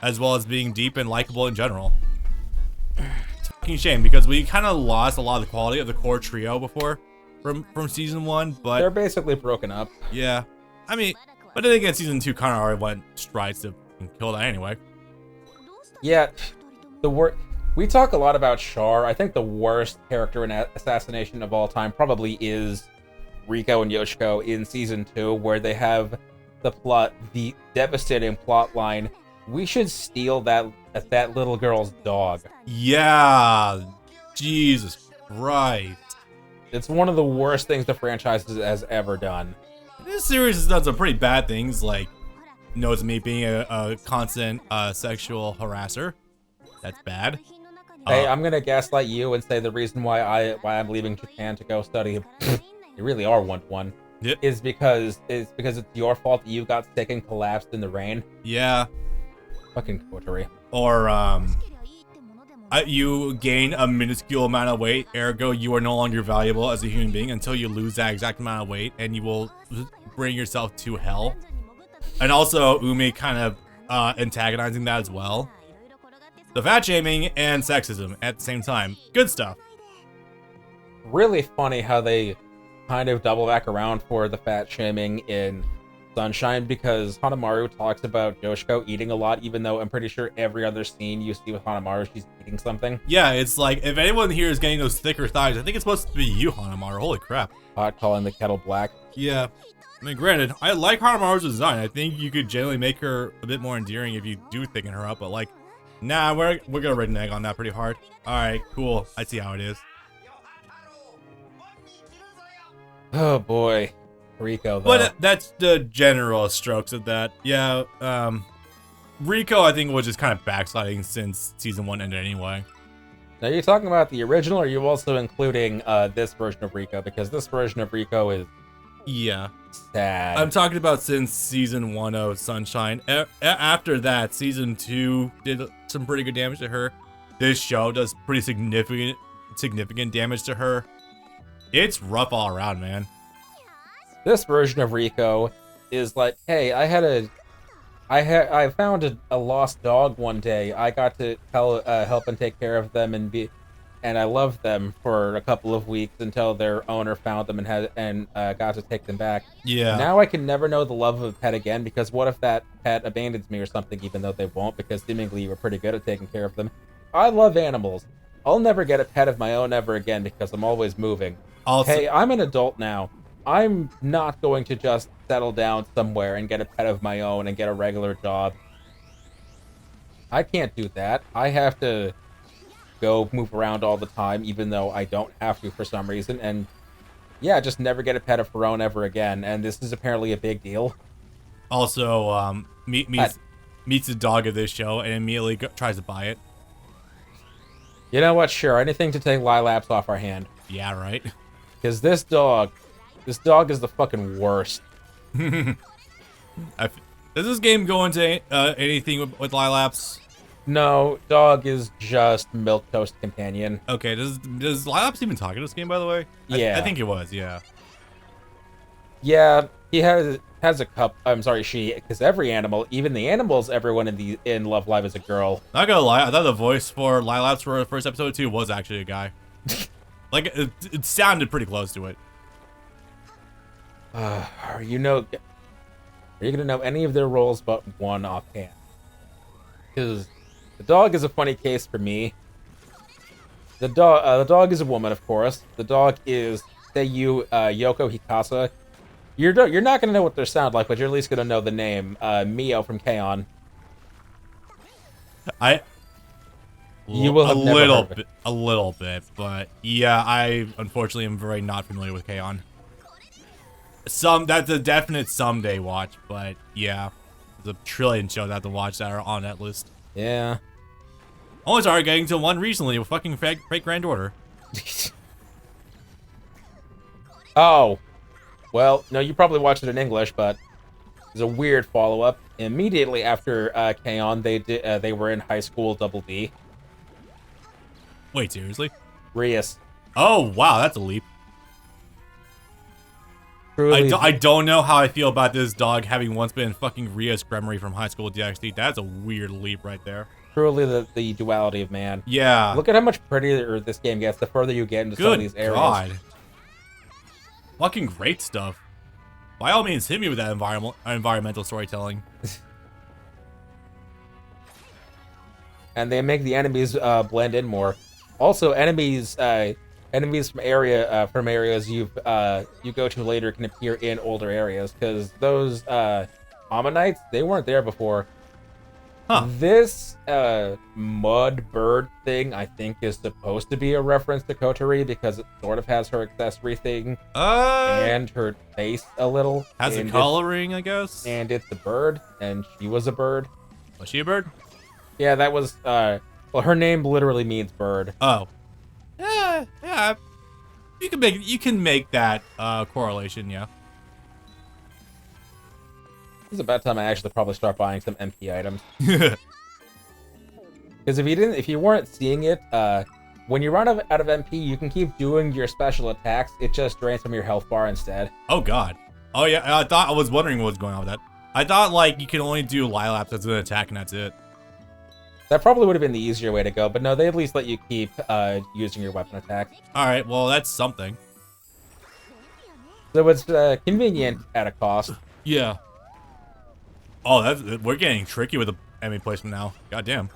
as well as being deep and likable in general. It's a fucking shame because we kind of lost a lot of the quality of the core trio before from season 1, but they're basically broken up. Yeah, I mean, but then again, season 2 kind of already went strides to kill that anyway. Yeah, we talk a lot about Char. I think the worst character in Assassination of all time probably is Riko and Yoshiko in season 2, where they have the devastating plot line. We should steal that little girl's dog. Yeah, Jesus Christ. It's one of the worst things the franchise has ever done. This series has done some pretty bad things, like Nozomi being a constant sexual harasser. That's bad. Hey, I'm gonna gaslight you and say the reason why I'm leaving Japan to go study, you really are 1-to-1, Yep. is because it's your fault that you got sick and collapsed in the rain. Yeah. Fucking Kotori. Or you gain a minuscule amount of weight, ergo you are no longer valuable as a human being until you lose that exact amount of weight, and you will bring yourself to hell. And also Umi kind of antagonizing that as well. The fat shaming and sexism at the same time. Good stuff. Really funny how they kind of double back around for the fat shaming in Sunshine, because Hanamaru talks about Yoshiko eating a lot, even though I'm pretty sure every other scene you see with Hanamaru, she's eating something. Yeah, it's like, if anyone here is getting those thicker thighs, I think it's supposed to be you, Hanamaru. Holy crap. Hot calling the kettle black. Yeah. I mean, granted, I like Hanamaru's design. I think you could generally make her a bit more endearing if you do thicken her up, but like, nah, we're gonna renege on that pretty hard. Alright, cool. I see how it is. Oh boy. Riko, though. But that's the general strokes of that. Yeah, Riko, I think, was just kind of backsliding since season 1 ended anyway. Now, are you talking about the original, or are you also including this version of Riko? Because this version of Riko is sad. I'm talking about since season 1 of Sunshine. After that, season 2 did some pretty good damage to her. This show does pretty significant damage to her. It's rough all around, man. This version of Riko is like, hey, I found a lost dog one day. I got to help and take care of them, and I loved them for a couple of weeks until their owner found them and got to take them back. Yeah. Now I can never know the love of a pet again, because what if that pet abandons me or something, even though they won't, because seemingly you were pretty good at taking care of them. I love animals. I'll never get a pet of my own ever again because I'm always moving. Also, hey, I'm an adult now. I'm not going to just settle down somewhere and get a pet of my own and get a regular job. I can't do that. I have to go move around all the time, even though I don't have to for some reason. And yeah, just never get a pet of her own ever again. And this is apparently a big deal. Also, meets the dog of this show and immediately tries to buy it. You know what? Sure, anything to take Lilaps off our hand. Yeah, right. Because this dog is the fucking worst. Does this game go into anything with Lilaps? No, dog is just milquetoast companion. Okay, does Lilaps even talk in this game, by the way? Yeah. I think it was, yeah. Yeah, he has a cup. I'm sorry, she, because every animal, even the animals, everyone in Love Live is a girl. Not gonna lie, I thought the voice for Lilaps for the first episode too was actually a guy. Like, it sounded pretty close to it. Are you gonna know any of their roles but one offhand? Because the dog is a funny case for me. The dog is a woman, of course. The dog is Seiyu Yoko Hikasa. You're not gonna know what they sound like, but you're at least gonna know the name Mio from K-On! You will have a little bit, but yeah, I unfortunately am very not familiar with K-On! That's a definite someday watch, but yeah, there's a trillion shows I have to watch that are on that list. Yeah. Only started getting to one recently with fucking great granddaughter. Oh, well, no, you probably watched it in English, but there's a weird follow-up. Immediately after K-On!, they were in high school Double D. Wait, seriously? Rias. Oh, wow, that's a leap. truly. I don't know how I feel about this dog having once been fucking Ria's Gremory from High School DxD. That's a weird leap right there. Truly the duality of man. Yeah. Look at how much prettier this game gets the further you get into some of these areas. God. Fucking great stuff. By all means, hit me with that environmental storytelling. And they make the enemies blend in more. Also, enemies from areas you go to later can appear in older areas, because those Ammonites, they weren't there before. Huh. This mud bird thing, I think, is supposed to be a reference to Kotori, because it sort of has her accessory thing and her face a little. Has a coloring, I guess. And it's a bird, and she was a bird. Was she a bird? Yeah, that was. Well, her name literally means bird. Oh. Yeah. You can make that correlation, yeah. This is about time I actually probably start buying some MP items. Because if you weren't seeing it, when you run out of MP, you can keep doing your special attacks. It just drains from your health bar instead. Oh god. Oh yeah, I was wondering what was going on with that. I thought like you can only do Lilaps as an attack and that's it. That probably would have been the easier way to go, but no, they at least let you keep using your weapon attack. Alright, well that's something. So it's convenient at a cost. Yeah. Oh, we're getting tricky with the enemy placement now. Goddamn.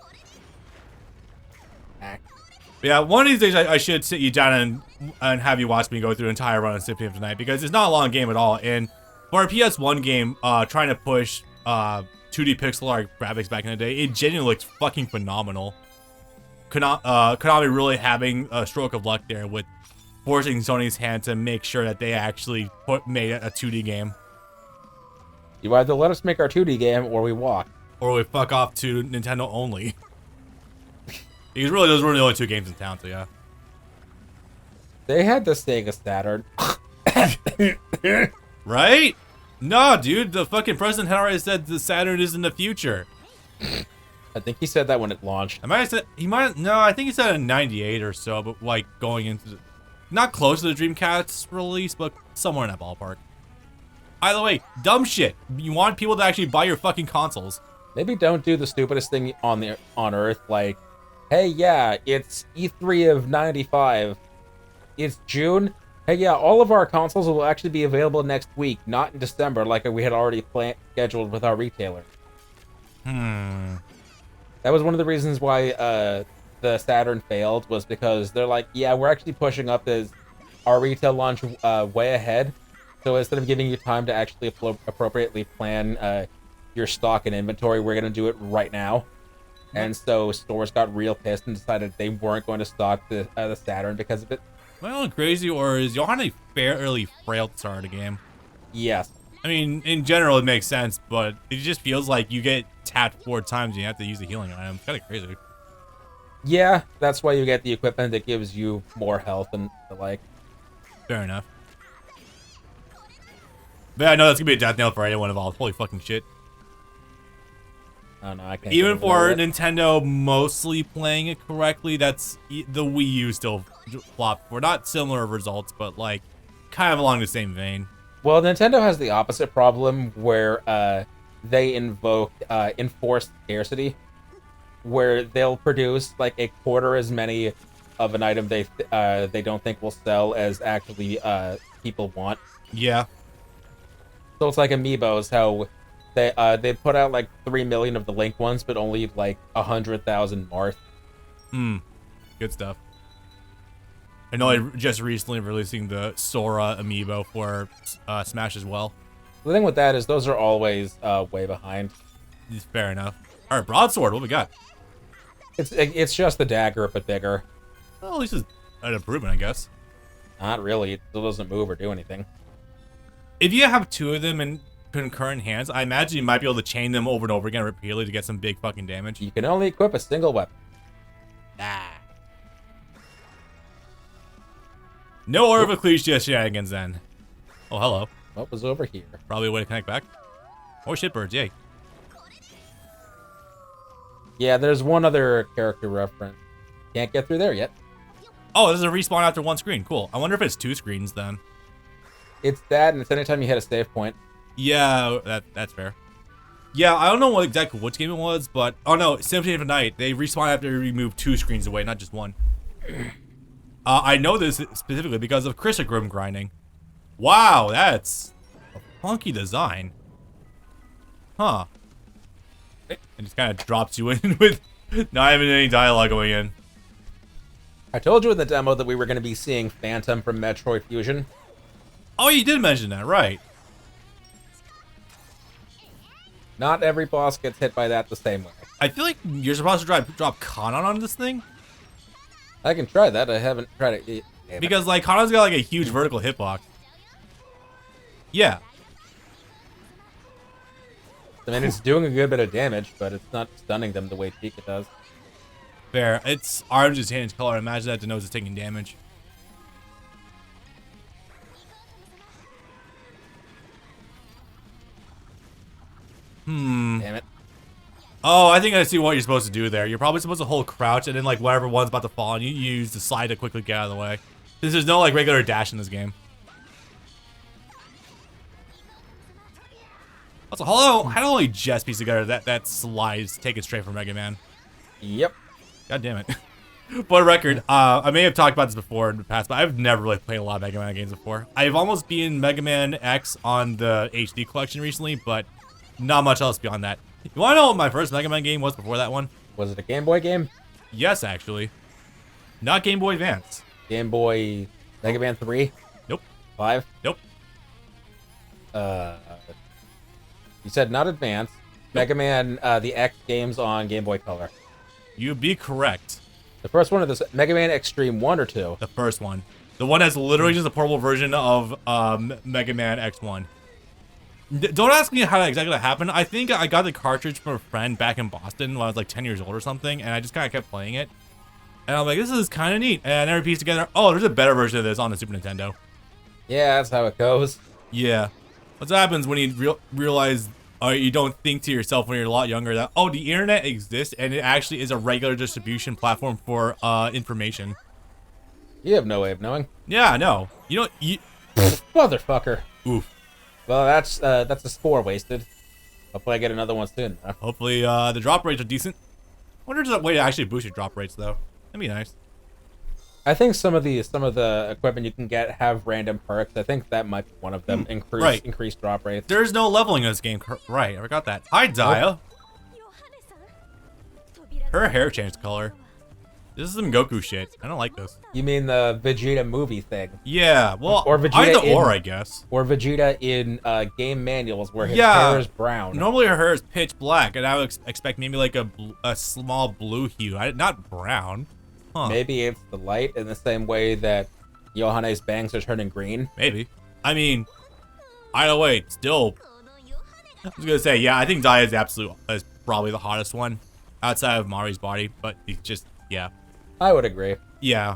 Yeah, one of these days I should sit you down and have you watch me go through an entire run of Symphony of the Night, because it's not a long game at all. And for a PS1 game, trying to push 2D pixel art graphics back in the day, it genuinely looks fucking phenomenal. Konami really having a stroke of luck there with forcing Sony's hand to make sure that they actually made a 2D game. You either let us make our 2D game, or we walk. Or we fuck off to Nintendo only. Because really, those were the only two games in town, so yeah. They had the Sega Saturn. Right? No, dude, the fucking president had already said the Saturn is in the future. I think he said that when it launched. I think he said in 98 or so, but like going into not close to the Dreamcast release, but somewhere in that ballpark. Either way, dumb shit. You want people to actually buy your fucking consoles. Maybe don't do the stupidest thing on Earth, like, hey, yeah, it's E3 of 95. It's June. Hey, yeah, all of our consoles will actually be available next week, not in December, like we had already scheduled with our retailer. That was one of the reasons why the Saturn failed, was because they're like, yeah, we're actually pushing up our retail launch way ahead. So instead of giving you time to actually appropriately plan your stock and inventory, we're going to do it right now. And so stores got real pissed and decided they weren't going to stock the Saturn because of it. Well, crazy, or is Yohane fairly frail to start a game? Yes. I mean, in general, it makes sense, but it just feels like you get tapped 4 times and you have to use a healing item. It's kind of crazy. Yeah, that's why you get the equipment that gives you more health and the like. Fair enough. But I know that's gonna be a death knell for anyone involved. Holy fucking shit. Oh, no, I can't. Even for Nintendo mostly playing it correctly, that's the Wii U still flopped for not similar results, but like kind of along the same vein. Well, Nintendo has the opposite problem where they invoke enforced scarcity, where they'll produce like a quarter as many of an item they don't think will sell as actually people want. Yeah. So it's like Amiibos, how they put out like 3 million of the Link ones, but only like 100,000 Marth. Good stuff. I know I just recently releasing the Sora Amiibo for Smash as well. The thing with that is those are always way behind. Fair enough. All right, Broadsword, what we got? It's just the dagger, but bigger. Well, at least it's an improvement, I guess. Not really. It still doesn't move or do anything. If you have 2 of them in concurrent hands, I imagine you might be able to chain them over and over again repeatedly to get some big fucking damage. You can only equip a single weapon. No Orvaclease shenanigans then. Oh, hello. What was over here? Probably a way to connect back. Or shitbirds, yay. Yeah, there's one other character reference. Can't get through there yet. Oh, there's a respawn after 1 screen. Cool. I wonder if it's 2 screens then. It's that, and it's anytime you hit a save point. Yeah, that's fair. Yeah, I don't know exactly which game it was, but oh no, Symphony of the Night. They respawn after you remove 2 screens away, not just one. I know this specifically because of Crisagrim grinding. Wow, that's a funky design. Huh. It just kind of drops you in with not even any dialogue going in. I told you in the demo that we were going to be seeing Phantom from Metroid Fusion. Oh, you did mention that, right? Not every boss gets hit by that the same way. I feel like you're supposed to drop Kanon on this thing. I can try that. I haven't tried it yet. Because, like, Kanon's got, like, a huge vertical hitbox. Yeah. I mean, it's doing a good bit of damage, but it's not stunning them the way Pika does. Fair. Its arms just change color. Imagine that the nose is taking damage. Damn it. Oh, I think I see what you're supposed to do there. You're probably supposed to hold crouch and then, like, whatever one's about to fall on you, you use the slide to quickly get out of the way. Because there's no, like, regular dash in this game. Also, how do only Jess piece together that slides taken straight from Mega Man? Yep. God damn it. For the record, I may have talked about this before in the past, but I've never really played a lot of Mega Man games before. I've almost beaten Mega Man X on the HD collection recently, but not much else beyond that. You want to know what my first Mega Man game was before that one? Was it a Game Boy game? Yes, actually. Not Game Boy Advance. Game Boy Mega Man 3? Nope. 5? Nope. You said not Advance. Mega Man, the X games on Game Boy Color. You'd be correct. The first one of this, Mega Man Extreme 1 or 2? The first one. The one that's literally just a portable version of Mega Man X1. Don't ask me how exactly that happened. I think I got the cartridge from a friend back in Boston when I was like 10 years old or something, and I just kind of kept playing it. And I'm like, this is kind of neat. And I never pieced together, oh, there's a better version of this on the Super Nintendo. Yeah, that's how it goes. Yeah. That's what happens when you realize, or you don't think to yourself when you're a lot younger that, oh, the internet exists and it actually is a regular distribution platform for information. You have no way of knowing. Yeah, I know. You know, Motherfucker. Oof. Well, that's a score wasted. Hopefully I get another one soon. Hopefully the drop rates are decent. I wonder if there's a way to actually boost your drop rates though. That'd be nice. I think some of the equipment you can get have random perks. I think that might be one of them. Increased drop rates. There's no leveling in this game. Right, I forgot that. Hi, Daya. Her hair changed color. This is some Goku shit. I don't like this. You mean the Vegeta movie thing? Yeah, well, or Vegeta either I guess. Or Vegeta in game manuals where his hair is brown. Normally her hair is pitch black, and I would expect maybe like a small blue hue, not brown. Huh. Maybe it's the light in the same way that Yohane's bangs are turning green. Maybe. I mean, either way, still. I was gonna say, yeah, I think Daya is probably the hottest one outside of Mari's body, but it's just, yeah. I would agree. Yeah.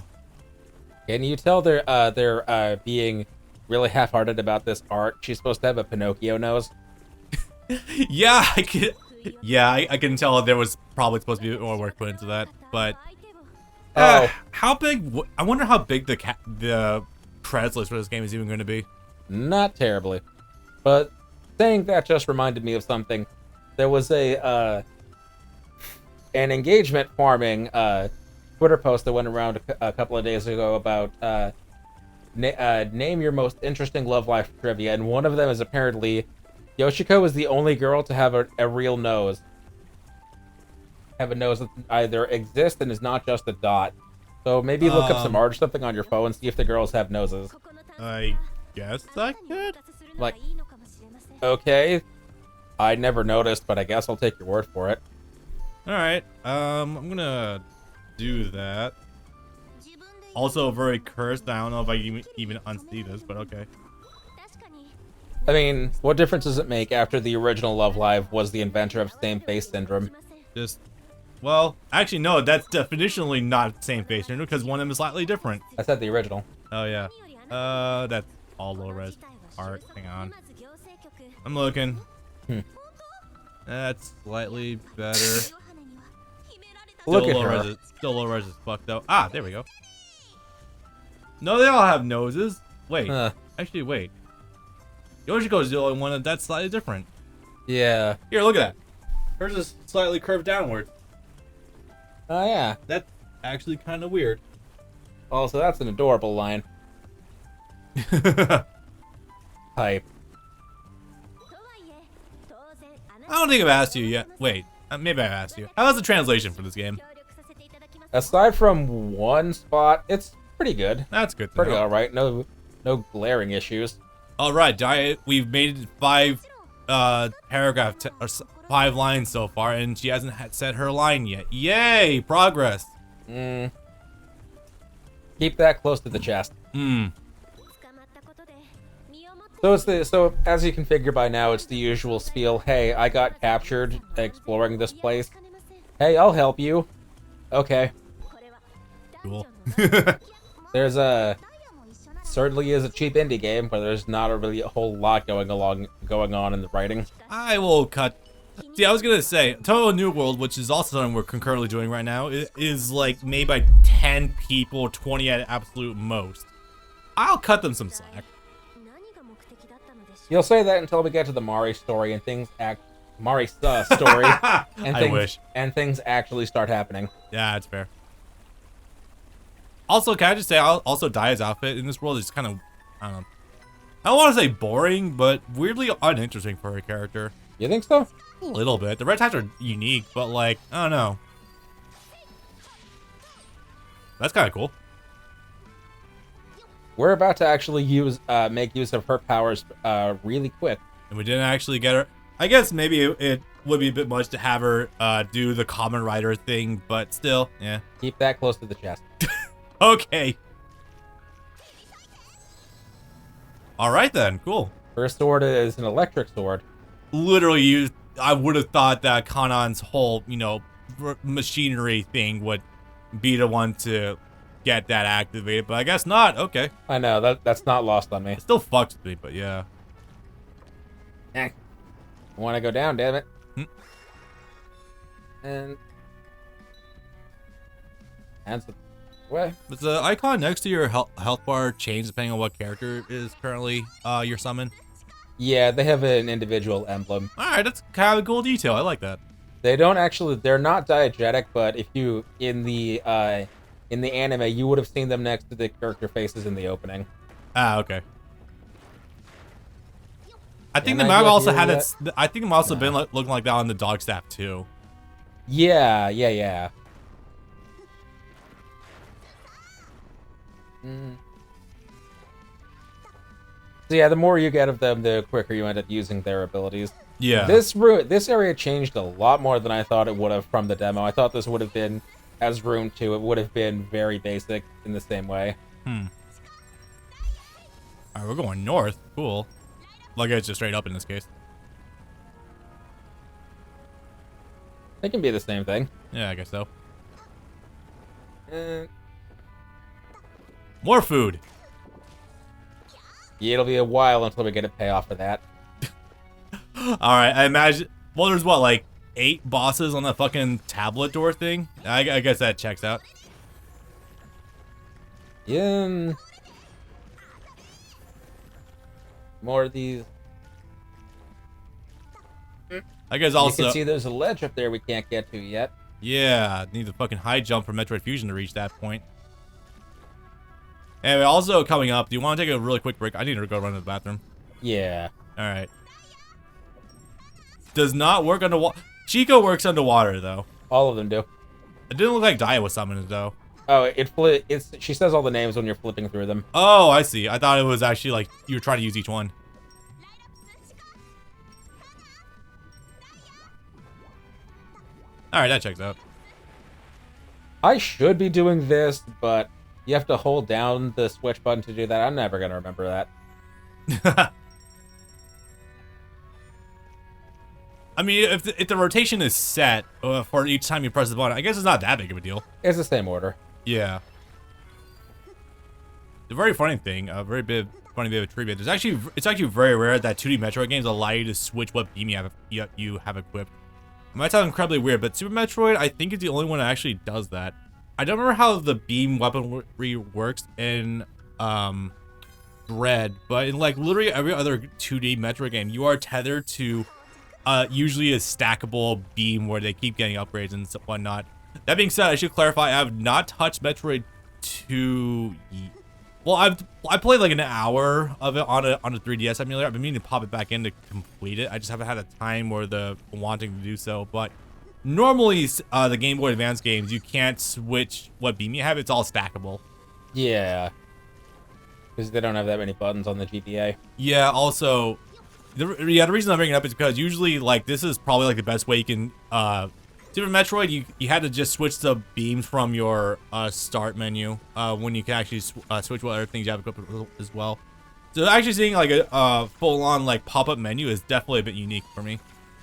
Can you tell they're being really half-hearted about this art? She's supposed to have a Pinocchio nose. Yeah, I can tell there was probably supposed to be more work put into that, but how big? I wonder how big the credits list for this game is even going to be. Not terribly, but saying that just reminded me of something. There was an engagement farming Twitter post that went around a couple of days ago about name your most interesting love life trivia, and one of them is apparently Yoshiko is the only girl to have a real nose. Have a nose that either exists and is not just a dot. So maybe look up some art or something on your phone and see if the girls have noses. I guess I could. Like, okay, I never noticed, but I guess I'll take your word for it. All right, I'm gonna do that. Also very cursed. I don't know if I even unsee this, but okay. I mean, what difference does it make after the original Love Live was the inventor of same face syndrome? Just, well, actually no, that's definitionally not same face syndrome because one of them is slightly different. I said the original. Oh yeah. That's all low res art. Hang on. I'm looking. That's slightly better. Look at her. Still low res as fuck though. Ah, there we go. No, they all have noses. Wait. Actually, wait. Yoshiko's the only one that's slightly different. Yeah. Here, look at that. Hers is slightly curved downward. Oh, yeah. That's actually kind of weird. Oh, so that's an adorable line. Hype. I don't think I've asked you yet. Wait, maybe I've asked you. How's the translation for this game? Aside from one spot, it's pretty good. That's good. Pretty alright. No glaring issues. All right, Diet. We've made 5 5 lines so far, and she hasn't said her line yet. Yay, progress. Keep that close to the chest. So as you can figure by now, it's the usual spiel. Hey, I got captured exploring this place. Hey, I'll help you. Okay. Cool. There's certainly is a cheap indie game, but there's not really a whole lot going on in the writing. I will cut. See, I was gonna say Total New World, which is also something we're concurrently doing right now, is like made by 10 people, 20 at absolute most. I'll cut them some slack. You'll say that until we get to the Mari story and things story, and I wish. And things actually start happening. Yeah, that's fair. Also, can I just say, also Daya's outfit in this world is kind of, I don't know. I don't want to say boring, but weirdly uninteresting for a character. You think so? A little bit. The red ties are unique, but like, I don't know. That's kind of cool. We're about to actually make use of her powers really quick. And we didn't actually get her. I guess maybe it would be a bit much to have her do the Kamen Rider thing, but still, yeah. Keep that close to the chest. Okay. All right then, cool. Her sword is an electric sword. Literally, I would have thought that Kanon's whole, machinery thing would be the one to get that activated, but I guess not. Okay. I know, that's not lost on me. It still fucks with me, but yeah. I want to go down, damn it. And so, what? Does the icon next to your health bar change depending on what character is currently your summon? Yeah, they have an individual emblem. Alright, that's kind of a cool detail. I like that. They're not diegetic, but if you, in the anime, you would have seen them next to the character faces in the opening. Ah, okay. I think the map also had its. I think it also been looking like that on the dog staff too. Yeah. So yeah, the more you get of them, the quicker you end up using their abilities. Yeah. This area changed a lot more than I thought it would have from the demo. I thought this would have been, as Rune 2, it would have been very basic in the same way. Alright, we're going north. Cool. Like it's just straight up in this case. It can be the same thing. Yeah, I guess so. More food. Yeah, it'll be a while until we get a payoff for that. Alright, I imagine. Well, there's what, like 8 bosses on the fucking tablet door thing? I guess that checks out. Yeah. More of these. I guess also. You can see there's a ledge up there we can't get to yet. Yeah, need the fucking high jump from Metroid Fusion to reach that point. Anyway, also coming up, do you want to take a really quick break? I need to go run to the bathroom. Yeah. Alright. Does not work underwater. Chico works underwater, though. All of them do. It didn't look like Daya was summoned, though. Oh, she says all the names when you're flipping through them. Oh, I see. I thought it was actually like you were trying to use each one. Alright, that checks out. I should be doing this, but you have to hold down the switch button to do that. I'm never going to remember that. I mean, if the rotation is set for each time you press the button, I guess it's not that big of a deal. It's the same order. Yeah. The very funny thing, a very funny bit of trivia. It's actually very rare that 2D Metroid games allow you to switch what beam you have equipped. It might sound incredibly weird, but Super Metroid, I think, is the only one that actually does that. I don't remember how the beam weaponry works in Dread, but in like literally every other 2D Metroid game, you are tethered to usually a stackable beam where they keep getting upgrades and whatnot. That being said, I should clarify, I have not touched Metroid 2. Well, I played like an hour of it on a 3DS emulator. I've been meaning to pop it back in to complete it. I just haven't had a time or the wanting to do so. But normally, the Game Boy Advance games, you can't switch what beam you have. It's all stackable. Yeah. Because they don't have that many buttons on the GBA. Yeah, also, the reason I'm bringing it up is because usually, like, this is probably, like, the best way you can, Super Metroid, you had to just switch the beams from your, start menu, when you can actually, switch what other things you have equipped as well. So actually seeing, like, a, full-on, like, pop-up menu is definitely a bit unique for me.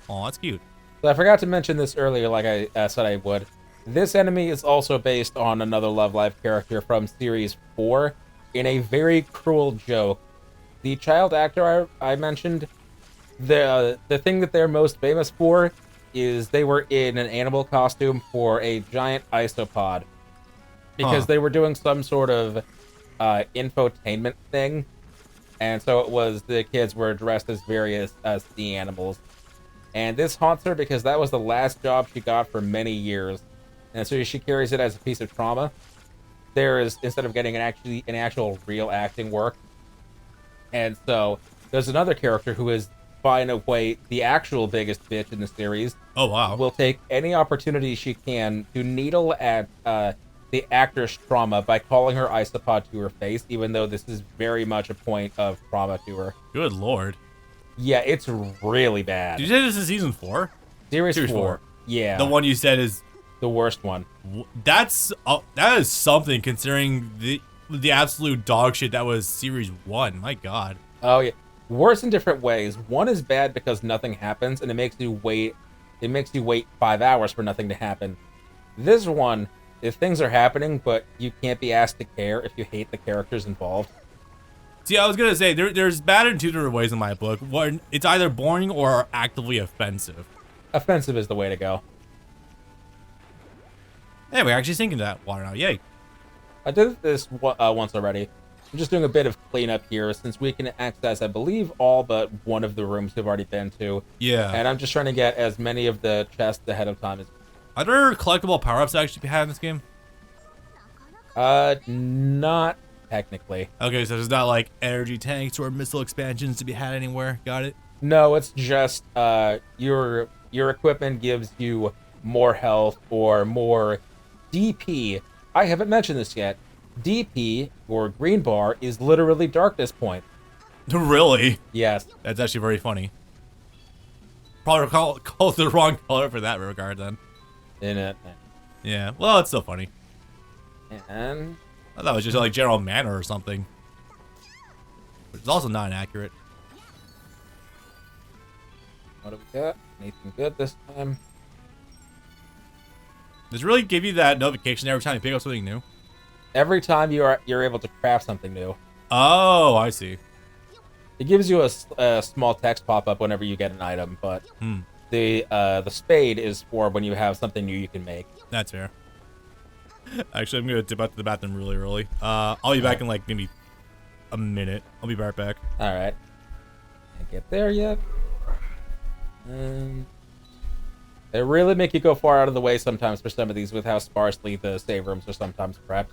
Oh, that's cute. So I forgot to mention this earlier, like I said I would. This enemy is also based on another Love Live character from Series 4, in a very cruel joke. The child actor I mentioned, the thing that they're most famous for is they were in an animal costume for a giant isopod. Because they were doing some sort of infotainment thing. And so it was the kids were dressed as various sea animals. And this haunts her because that was the last job she got for many years. And so she carries it as a piece of trauma. There is, instead of getting an actual real acting work. And so there's another character who is, by in a way, the actual biggest bitch in the series. Oh, wow. Will take any opportunity she can to needle at the actor's trauma by calling her isopod to her face, even though this is very much a point of trauma to her. Good lord. Yeah, it's really bad. Did you say this is season 4? Series 4. Yeah. The one you said is the worst one. That is something considering the absolute dog shit that was series 1. My god. Oh yeah. Worse in different ways. One is bad because nothing happens and it makes you wait 5 hours for nothing to happen. This one, if things are happening but you can't be asked to care if you hate the characters involved. See, I was gonna say there's bad in two different ways in my book. One, it's either boring or actively offensive. Offensive is the way to go. Hey, we're actually sinking that water now. Yay. I did this once already. I'm just doing a bit of cleanup here since we can access, I believe, all but one of the rooms we've already been to. Yeah. And I'm just trying to get as many of the chests ahead of time as. Are there collectible power-ups that actually be had in this game? Not technically. Okay, so there's not like energy tanks or missile expansions to be had anywhere. Got it? No, it's just your equipment gives you more health or more DP. I haven't mentioned this yet. DP, or green bar, is literally darkness point. Really? Yes. That's actually very funny. Probably call the wrong color for that regard then. In it. Yeah, well, it's still funny. And I thought it was just like general manner or something. Which is also not inaccurate. what do we got? Anything good this time? Does it really give you that notification every time you pick up something new? Every time you're able to craft something new. Oh, I see. It gives you a small text pop-up whenever you get an item, but the spade is for when you have something new you can make. That's fair. Actually, I'm gonna dip out to the bathroom really early. I'll be back in like maybe a minute. I'll be right back. All right. Can't get there yet. They really make you go far out of the way sometimes for some of these with how sparsely the save rooms are sometimes prepped.